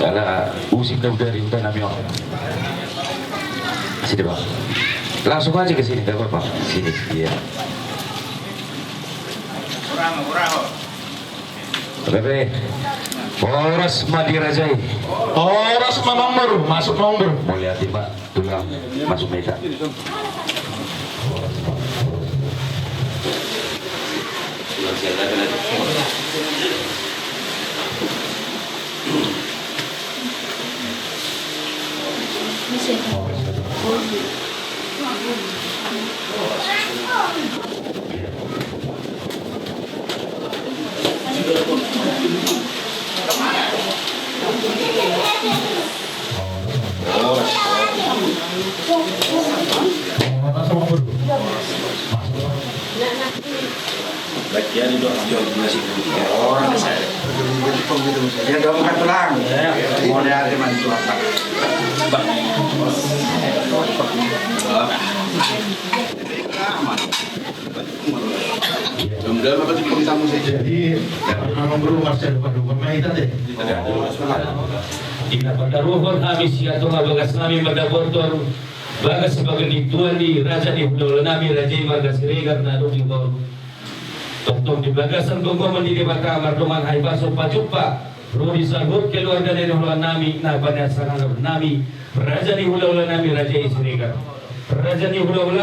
Kala usik daw dari hutan namin ako. Sini Pak. Langsung aja ke sini, gak apa-apa. Sini, iya. Bebe, Polres Madirajai. Polres nomor, masuk nomor. Mau lihatin Pak, tulang masuk meja. Bagian itu masih orang saya. Dia udah makan tulang. Mau lihat teman itu apa? Kemudian apa sih tamu saja? Jadi nomor rumah saya lupa pemain tadi. Ina pagdaruhon amis yato nga bagas namin magdabortor bagas sebagai dituan di raja di hudol nami raja marga siregar na doing bor tong di bagasan gonggoman di baka mardoman ay baso pajupa rodi sagot keluarga dari huluan nami na banyasangan nami raja di hudol nami raja siregar raja di hudol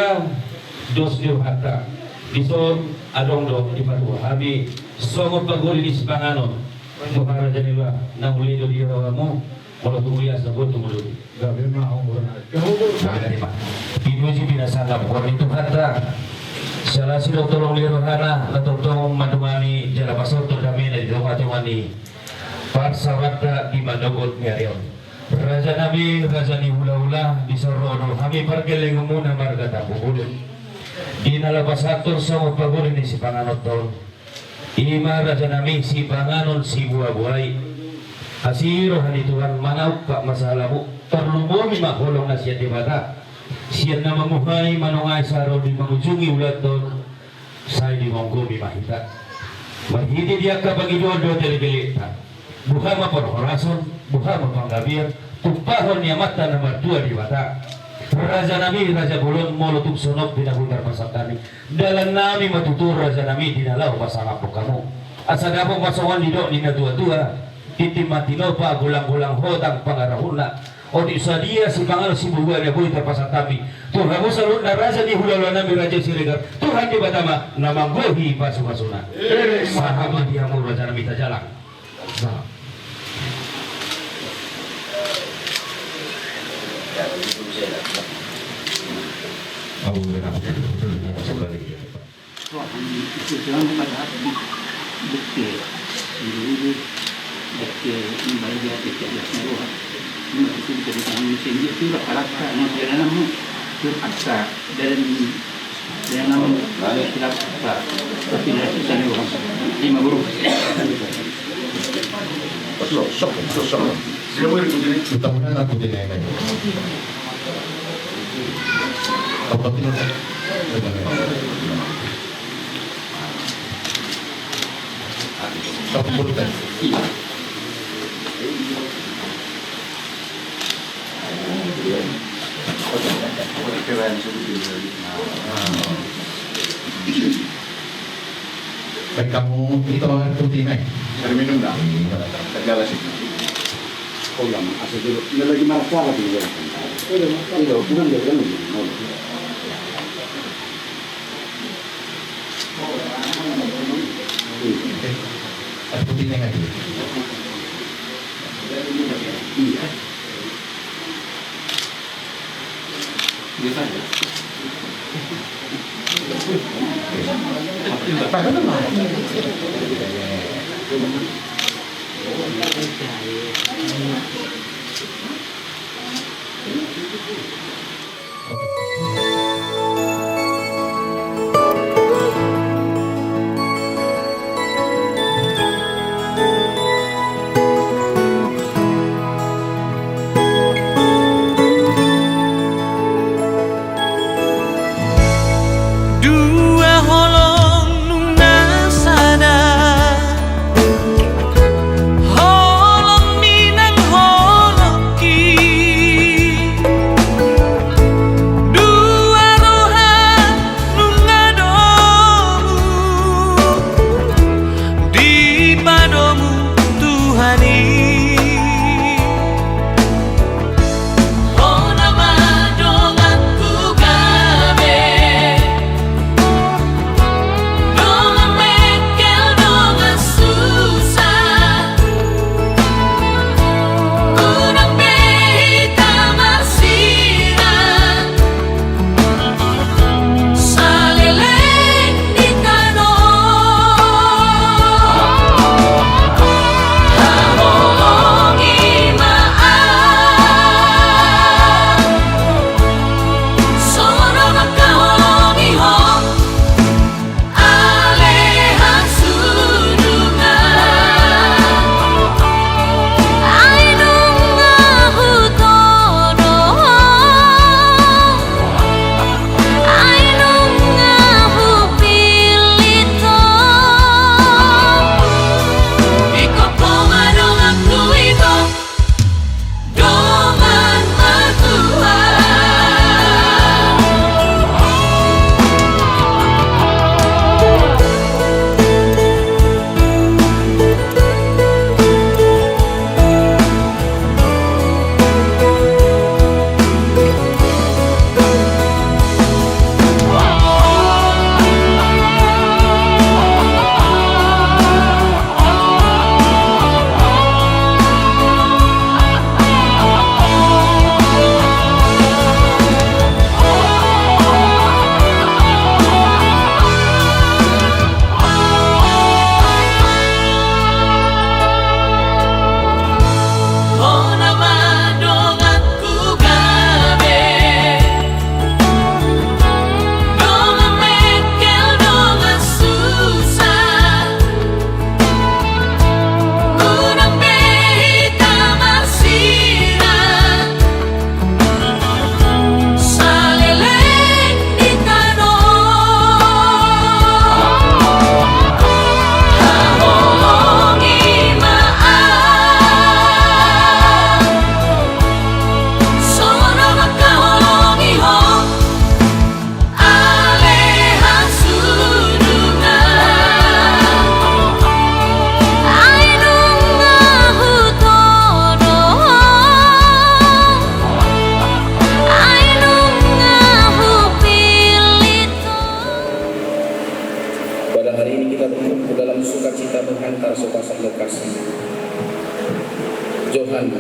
dos di hatta dison adong dong di patu habi songo paguri di sepanganon Maharaja nila na muli do di rawamu kalau tumuya sabot tumulog. Gabi mau Dari Pak. Pinuji binasanga bukan itu kata. Salah si dokter tolong lirohana atau tolong madumani jala pasal tu kami dari rumah temani. Pak sawata di Mandogot Nyarion. Raja Nabi Raja ni hula-hula di Sorono. Kami pergeleng muna marga tapubulun. Di nalabasator sa pagulun di si Panganot Tol. Ima Raja Nabi si Panganon si buah-buhay. Asiro hanituan manau pak masalah bu terlumuri makolong na siya di bata siya na mamuhay manungay saro di mangujungi ulat doon say di monggo mahita mahidi dia ka bagidodo delegilita buka maporhorason buka mapanggabir tupahon niya mata na martua di bata Raja Nami Raja Bulon molotub sunok dinahutar pasang kami dalam nami matutur Raja Nami dinalaw pasang apok kamu asa dapong pasawan didok ni na tua-tua Titimantino pa gulang-gulang hodang pangarahuna o di sa dia si pangalo si buwan ya boy terpasang kami Tuhan mo sa loob na raja ni hulalo namin Raja Siregar Tuhan di batama na manggohi pasu-pasuna sahabat dia mo Raja Nami tajalang Abu Bakar kembali. Perché in Bahia che c'è la signora non è che si mi sembra più la caracca non era più assa dan namun tidak tapi dari sana orang lima guru Sok. Dia boleh begini. Mudah-mudahan aku tidak yang lain. Apa tidak? Satu puluhan. Baik kamu itu air putih naik. Cari minum dah. Segala sih. Oh ya, asal dulu. Ini lagi marah suara di luar. Iya, bukan dia kan. Air putih naik aja. iya bisa ya Dua holong nuna sada holong minang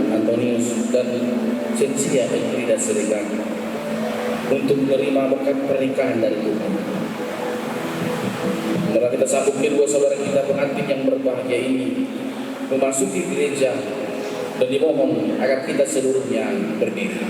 Antonius dan Cynthia Elfrida Siregar untuk menerima berkat pernikahan dari Tuhan. Mari kita sambut kedua saudara kita pengantin yang berbahagia ini memasuki gereja dan dimohon agar kita seluruhnya berdiri.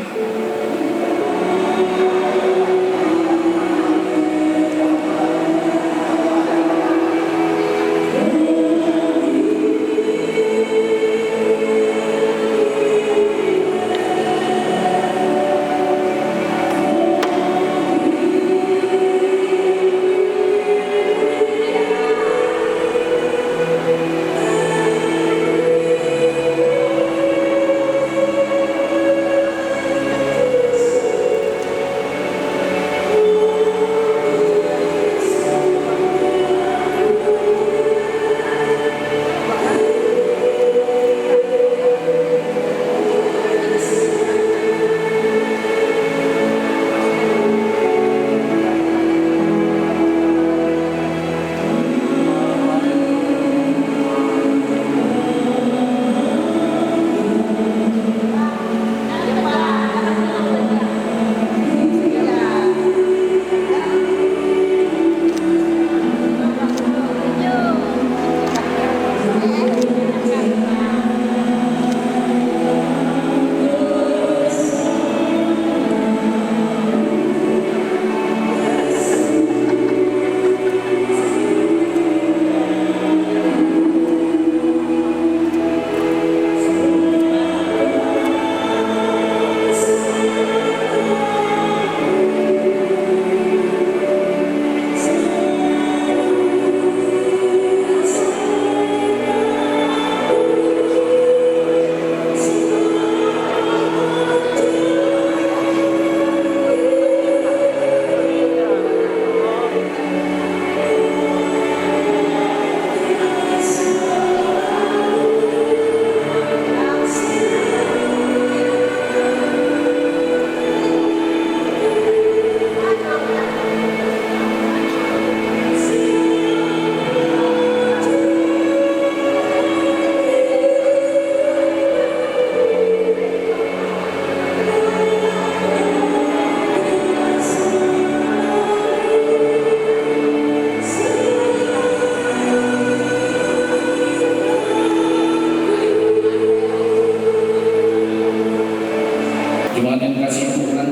Jemaat yang kasih Tuhan,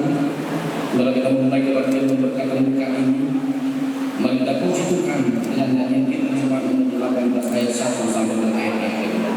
mari kita mulai kebaktian memberkati muka ini. Mari kita puji Tuhan dengan nyanyian kita Mazmur 18 ayat 1 sampai dengan ayat 8.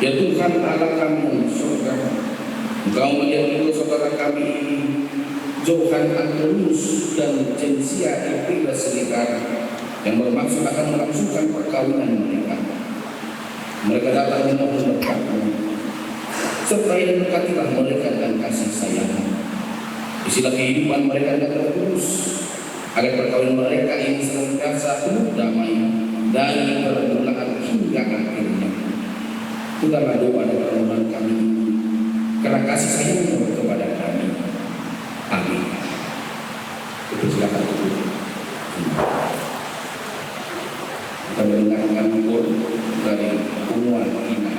Ya Tuhan Allah kami surga, Engkau melihat dulu saudara kami ini, Johan Antonius dan Cynthia Elfrida Siregar, yang bermaksud akan melangsungkan perkawinan mereka. Mereka datang memohon berkat-Mu, sertai dan berkatilah mereka dengan kasih sayang. Isilah kehidupan mereka yang terurus, agar perkawinan mereka ini senantiasa penuh damai dari permulaan hingga akhirnya. Dengarlah doa dan permohonan kami karena kasih sayang-Mu kepada kami. Amin. Silakan kita mendengarkan pun dari umuan iman.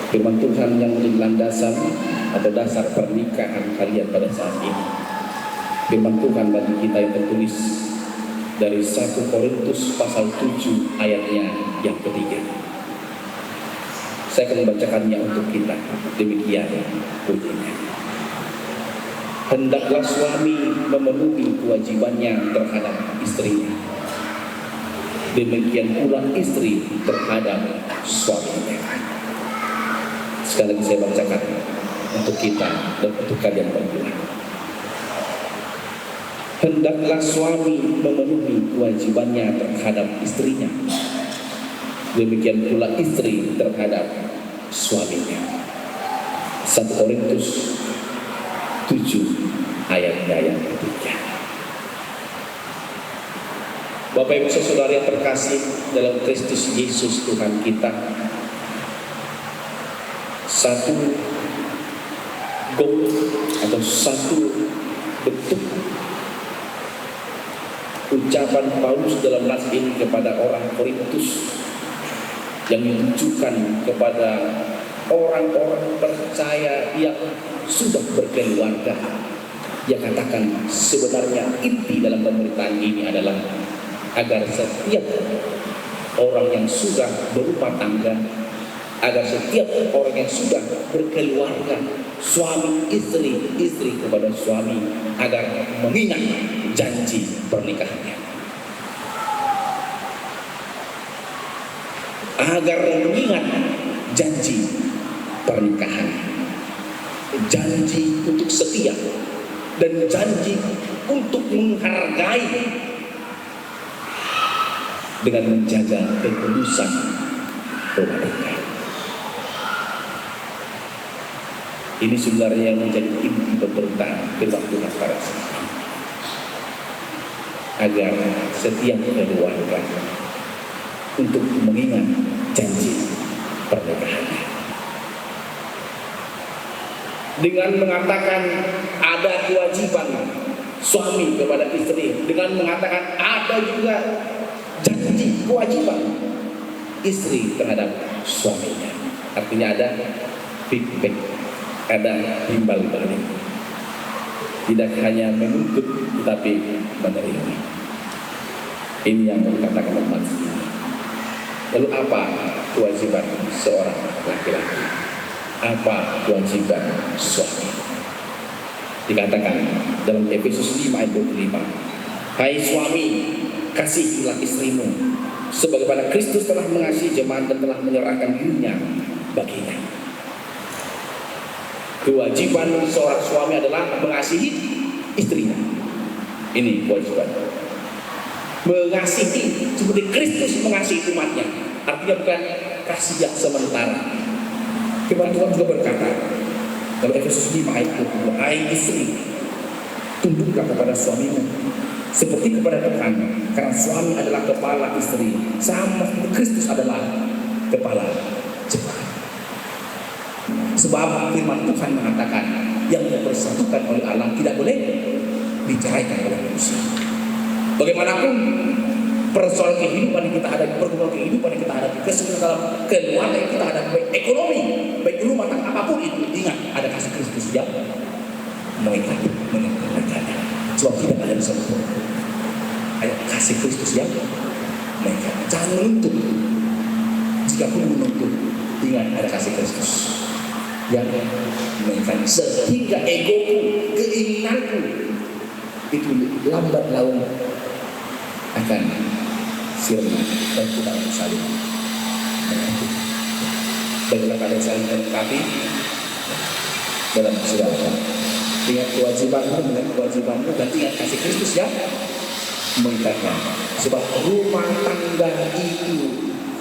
Firman Tuhan yang menjadi landasan atau dasar pernikahan kalian pada saat ini. Firman Tuhan bagi kita yang tertulis dari 1 Korintus pasal 7 ayatnya yang ketiga. Saya akan membacakannya untuk kita. Demikian bunyinya. Hendaklah suami memenuhi kewajibannya terhadap istrinya. Demikian pula istri terhadap suaminya. Sekali lagi saya bacakan untuk kita dan untuk kalian berdua. Hendaklah suami memenuhi kewajibannya terhadap istrinya, demikian pula istri terhadap suaminya. 1 Korintus 7 ayatnya yang ketiga. Bapak Ibu Saudara yang terkasih dalam Kristus Yesus Tuhan kita, satu goal atau satu bentuk ucapan Paulus dalam nas ini kepada orang Korintus yang ditujukan kepada orang-orang percaya yang sudah berkeluarga. Dia katakan sebenarnya inti dalam pemberitaan ini adalah agar setiap orang yang sudah berumah tangga, agar setiap orang yang sudah berkeluarga, suami istri, istri kepada suami, agar mengingat janji pernikahannya, agar mengingat janji pernikahan, janji untuk setia dan janji untuk menghargai dengan menjaga ketulusan rumah tangga. Ini sebenarnya yang menjadi inti pemberitaan firman Tuhan pada saat ini, agar setiap keluarga untuk mengingat janji pernikahannya. Dengan mengatakan ada kewajiban suami kepada istri, dengan mengatakan ada juga janji kewajiban istri terhadap suaminya. Artinya ada feedback, ada timbal balik. Tidak hanya menuntut tetapi menerima. Ini yang dikatakan umat ini. Lalu apa kewajiban seorang laki-laki? Apa kewajiban suami? Dikatakan dalam Efesus 5 ayat 25, hai suami, kasihilah istrimu sebagaimana Kristus telah mengasihi jemaat dan telah menyerahkan dirinya baginya. Kewajiban seorang suami adalah mengasihi istrinya. Ini kewajiban. Mengasihi seperti Kristus mengasihi umatnya. Artinya bukan kasih yang sementara. Firman Tuhan juga berkata dalam Efesus 5 ayat 20, hai istri, tunduklah kepada suamimu seperti kepada Tuhan, karena suami adalah kepala istri, sama seperti Kristus adalah kepala jemaat. Sebab firman Tuhan mengatakan yang dipersatukan oleh Allah tidak boleh diceraikan oleh manusia. Bagaimanapun persoalan kehidupan yang kita hadapi, pergumulan kehidupan yang kita hadapi, kesulitan dalam keluarga yang kita hadapi, baik ekonomi, baik rumah tangga apapun itu, ingat ada kasih Kristus yang mengikat, mengikat. Sebab tidak ada yang sempurna. Ada kasih Kristus yang mengikat. Jangan menuntut. Jika pun menuntut, ingat ada kasih Kristus yang mengikat. Sehingga egoku, keinginanku itu lambat laun akan sirna dan tidak akan saling mengerti. Baiklah kalian saling melengkapi dalam segala. Ingat kewajibanmu dengan kewajibanmu dan ingat kasih Kristus yang mengikatnya. Sebab rumah tangga itu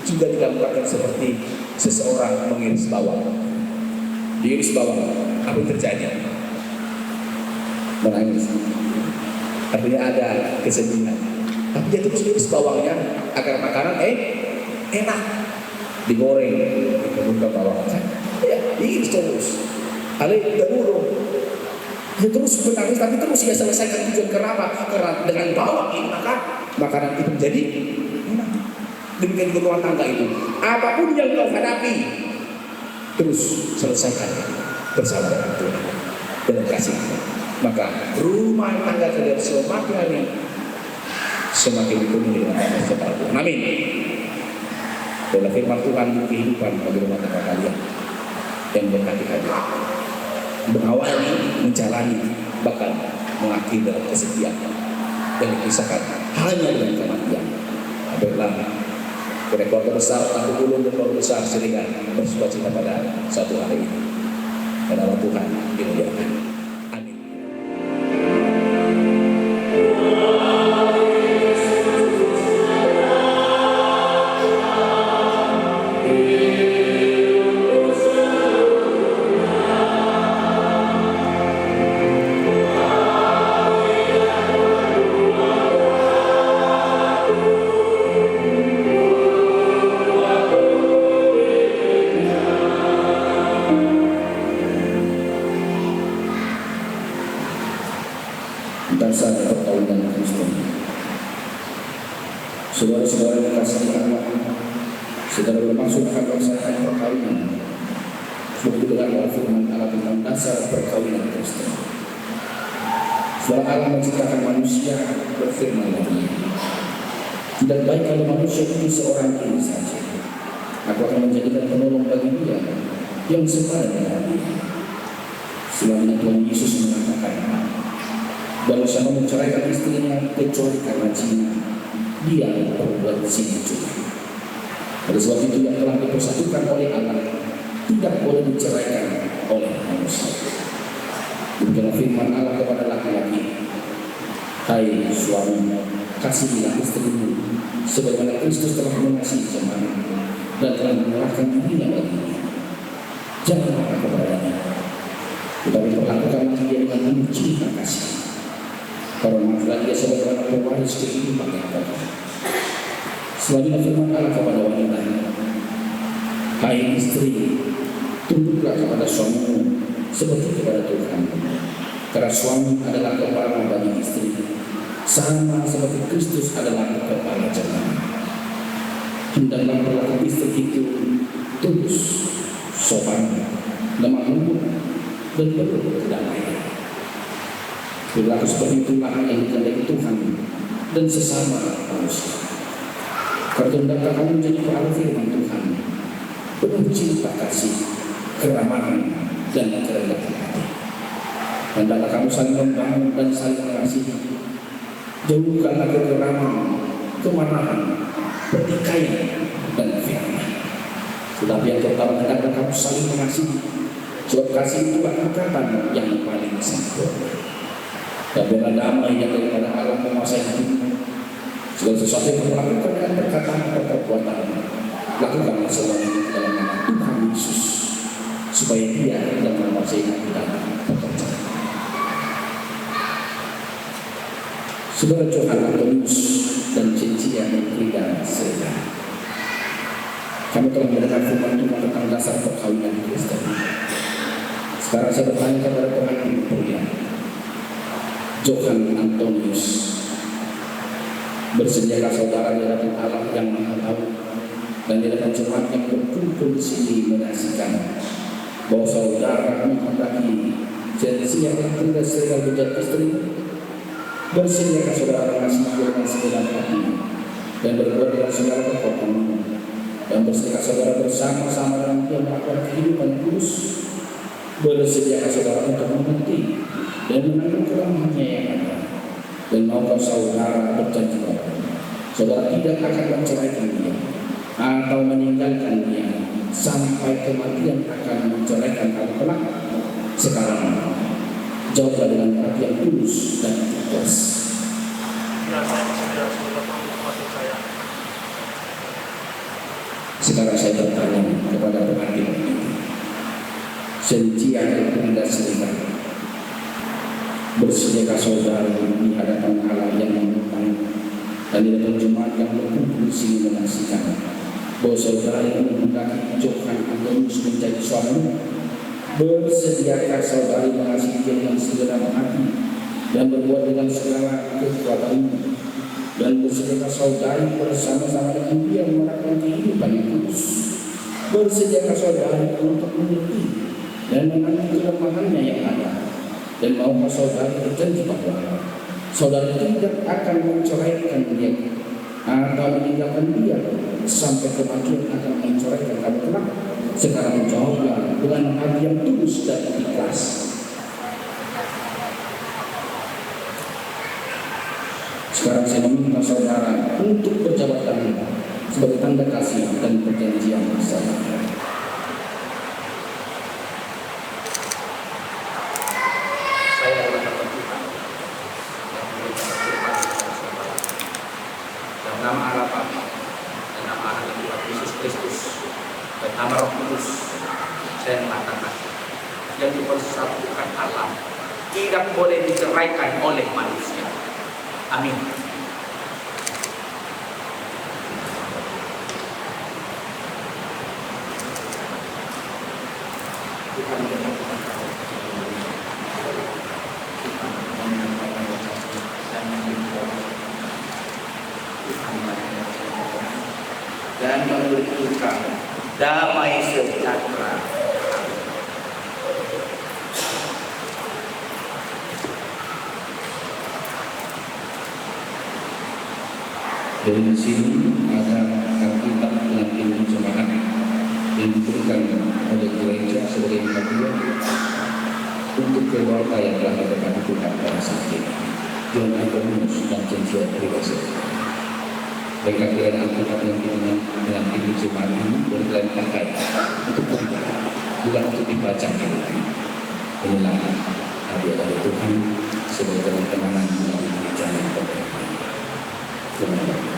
juga digambarkan seperti seseorang mengiris bawang. Diiris bawang, apa yang terjadi? Menangis. Artinya ada kesedihan. Tapi dia terus iris bawangnya agar makanan enak, digoreng, dibuka bawang. Ya, diiris terus. Ale terurung. Dia terus menangis, tapi terus dia selesaikan tujuan. Kenapa? Karena dengan bawang ini maka makanan itu menjadi enak. Demikian juga rumah tangga itu. Apapun yang kau hadapi, terus selesaikan bersama dengan Tuhan dalam kasih. Maka rumah tangga kalian semakin hari semakin dipenuhi dengan kasih Tuhan. Amin. Dalam firman Tuhan kehidupan bagi rumah tangga kalian yang berhati-hati, mengawali, menjalani, bahkan mengakhiri dalam kesetiaan dan dikisahkan hanya dengan kematian. Apabila kepada keluarga besar Tangguh Ulun dan keluarga besar Siringan bersukacita pada satu hari ini. Dan Allah Tuhan dimuliakan. Amin. Dasar perkawinan Kristen. Saudara-saudara yang dikasihi Allah, saudara bermaksud akan melaksanakan perkawinan seperti dengan firman Allah tentang dasar perkawinan Kristen. Setelah Allah menciptakan manusia, berfirman lagi, tidak baik kalau manusia itu seorang diri saja. Aku akan menjadikan penolong bagi dia yang sepadan dengan dia. Selanjutnya Tuhan Yesus mengatakan, kalau siapa menceraikan istrinya kecuali karena zina, dia berbuat zina juga. Pada sebab itu yang telah dipersatukan oleh Allah tidak boleh diceraikan oleh manusia. Demikianlah firman Allah kepada laki-laki, hai suami, kasihilah istrimu sebagaimana Kristus telah mengasihi jemaat dan telah menyerahkan dirinya baginya. Jangan marah kepadanya, tetapi perlakukanlah dia dengan penuh cinta kasih. Hormatilah dia sebagai pewaris kehidupan yang kekal. Selanjutnya firman Allah kepada wanita, hai istri, tunduklah kepada suamimu seperti kepada Tuhan. Karena suami adalah kepala bagi istri, sama seperti Kristus adalah kepala jemaat. Hendaklah berlaku istri itu tulus, sopan, lemah lembut, dan penuh kedamaian. Berlaku seperti itulah yang dikehendaki Tuhan dan sesama manusia. Karena hendaklah kamu menjadi pengaruh firman Tuhan, penuh cinta kasih, keramahan, dan kerendahan hati. Hendaklah kamu saling membangun dan saling mengasihi. Jauhkanlah kegeraman, kemarahan, pertikaian, dan fitnah. Tetapi yang terutama hendaklah kamu saling mengasihi. Sebab kasih itulah ikatan yang paling sempurna. Dan biarlah damai yang daripada Allah menguasai hatimu. Segala sesuatu yang melakukan dengan perkataan atau perbuatan, lakukanlah semuanya dalam nama Tuhan Yesus, supaya Dia yang menguasai hati dan pekerjaan. Saudara Johan Antonius dan Cencia Frida Serda, kami telah mendengar firman Tuhan tentang dasar perkawinan Kristen. Sekarang saya bertanya kepada pengantin pria, Johan Antonius, bersediakah saudara di hadapan Allah yang Maha Tahu dan di hadapan jemaat yang berkumpul di sini menyaksikan bahwa saudara menghendaki Cencia Frida Serda menjadi istri? Bersediakah saudara mengasihi dengan segenap hati dan berbuat dengan segala kekuatanmu, dan bersediakah saudara bersama-sama dengan Dia melakukan kehidupan yang kudus? Bersediakah saudara untuk mengerti dan menanggung kelemahannya yang ada? Dan maukah saudara berjanji bahwa saudara tidak akan menceraikan dia atau meninggalkan dia sampai kematian akan menceraikan kamu kelak? Sekarang jawablah dengan hati yang tulus dan ikhlas. Sekarang saya bertanya kepada pengantin ini, Cencia Frida Serda, bersediakah saudara di hadapan Allah yang mengetahui dan di hadapan jemaat yang berkumpul di sini menyaksikan bahwa saudara yang menghendaki Johan Antonius menjadi suami? Bersediakah saudari mengasihi Dia dengan segenap hati dan berbuat dengan segala kekuatanmu? Dan bersediakah saudari bersama-sama dengan Dia melakukan kehidupan yang kudus? Bersediakah saudari untuk mengerti dan menanggung kelemahannya yang ada? Dan maukah saudari berjanji bahwa saudari tidak akan menceraikan dia atau meninggalkan dia sampai kematian akan menceraikan kamu kelak? Sekarang menjawablah dengan hati yang tulus dan ikhlas. Sekarang saya meminta saudara untuk berjabat tangan sebagai tanda kasih dan perjanjian bersama. Saya adalah hamba Tuhan yang memberikan firman bersama. Dalam nama Allah Bapa dan nama Anak dan Tuhan Yesus Kristus dan nama Roh Kudus, saya mengatakan yang dipersatukan Allah tidak boleh diceraikan oleh manusia. Amin. Dan memberikan damai sejahtera. Dari sini ada Alkitab dengan terjemahan yang diberikan oleh gereja sebagai hadiah untuk keluarga yang telah mendapatkan Tuhan pada saat ini. John Antonius dan Cynthia Pribasi. Mereka kira Alkitab yang dengan terjemahan ini berkalian pakai untuk berdoa, bukan untuk dibaca. Inilah hadiah dari Tuhan sebagai kenangan melalui jalan berdoa. Terima kasih.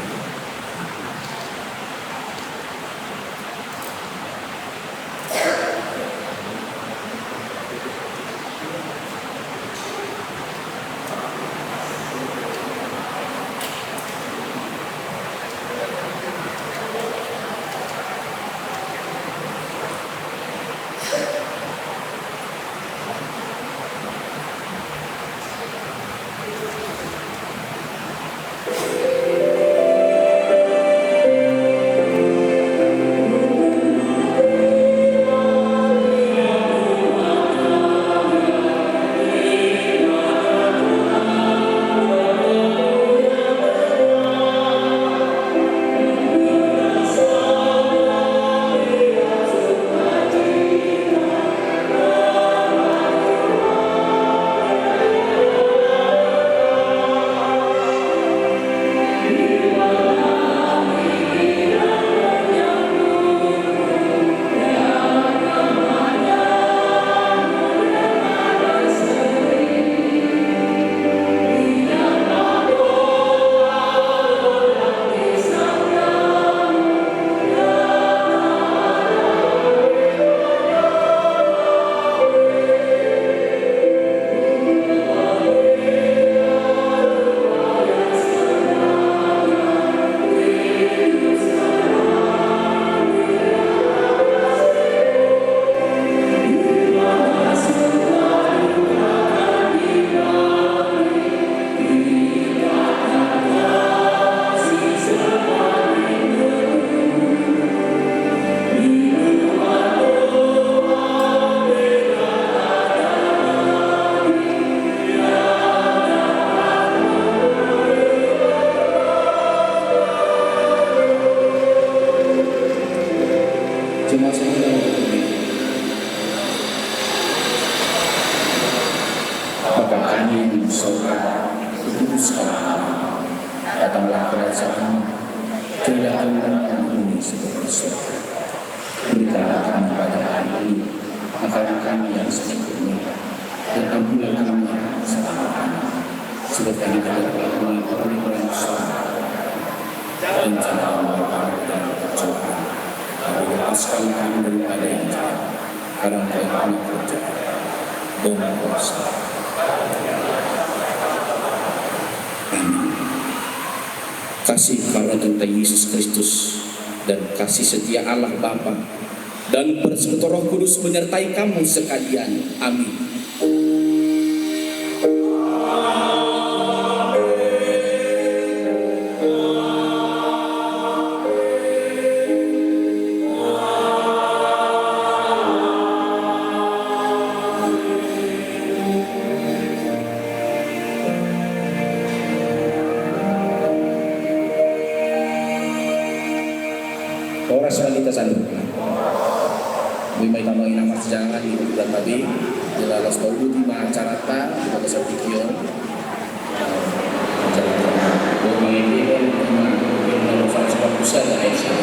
Datanglah kerajaan, kedatangan ini seperti surga. Berikanlah kami pada hari ini makanan kami yang secukupnya, dan ampunilah kami selama kami, seperti kami telah melakukan orang-orang yang salah. Dan jangan membawa dan percobaan, tapi lepaskan kami daripada yang jahat, karena Engkau yang punya kerajaan dan kuasa. Amin. Kasih karena Tuhan Yesus Kristus dan kasih setia Allah Bapa dan persekutuan Roh Kudus menyertai kamu sekalian. Amin. Oras wanita sanduk. May tamang nama sejarah di bulan tadi Jelalas Taulu di Macarata di Kota Sapikio. Jadi ini memang salah satu pusat dari Aisyah.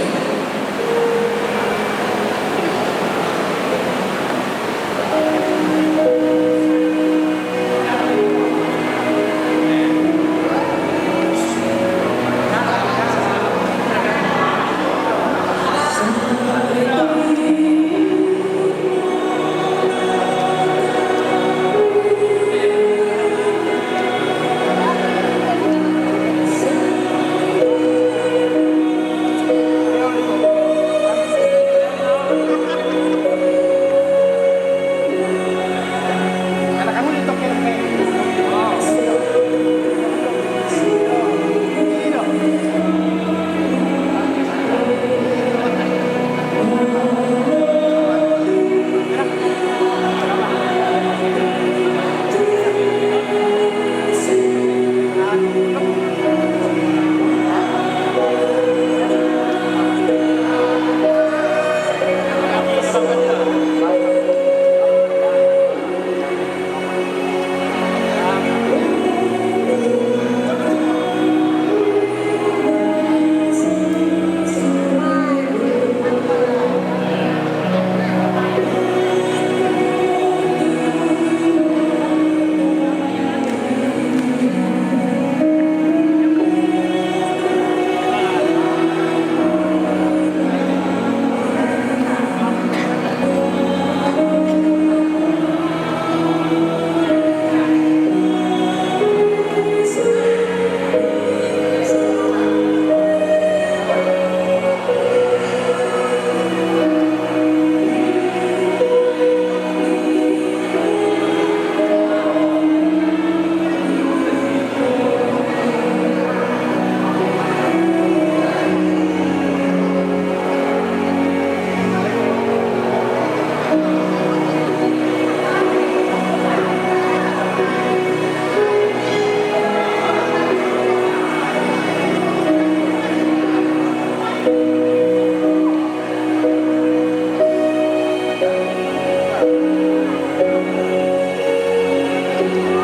Amin.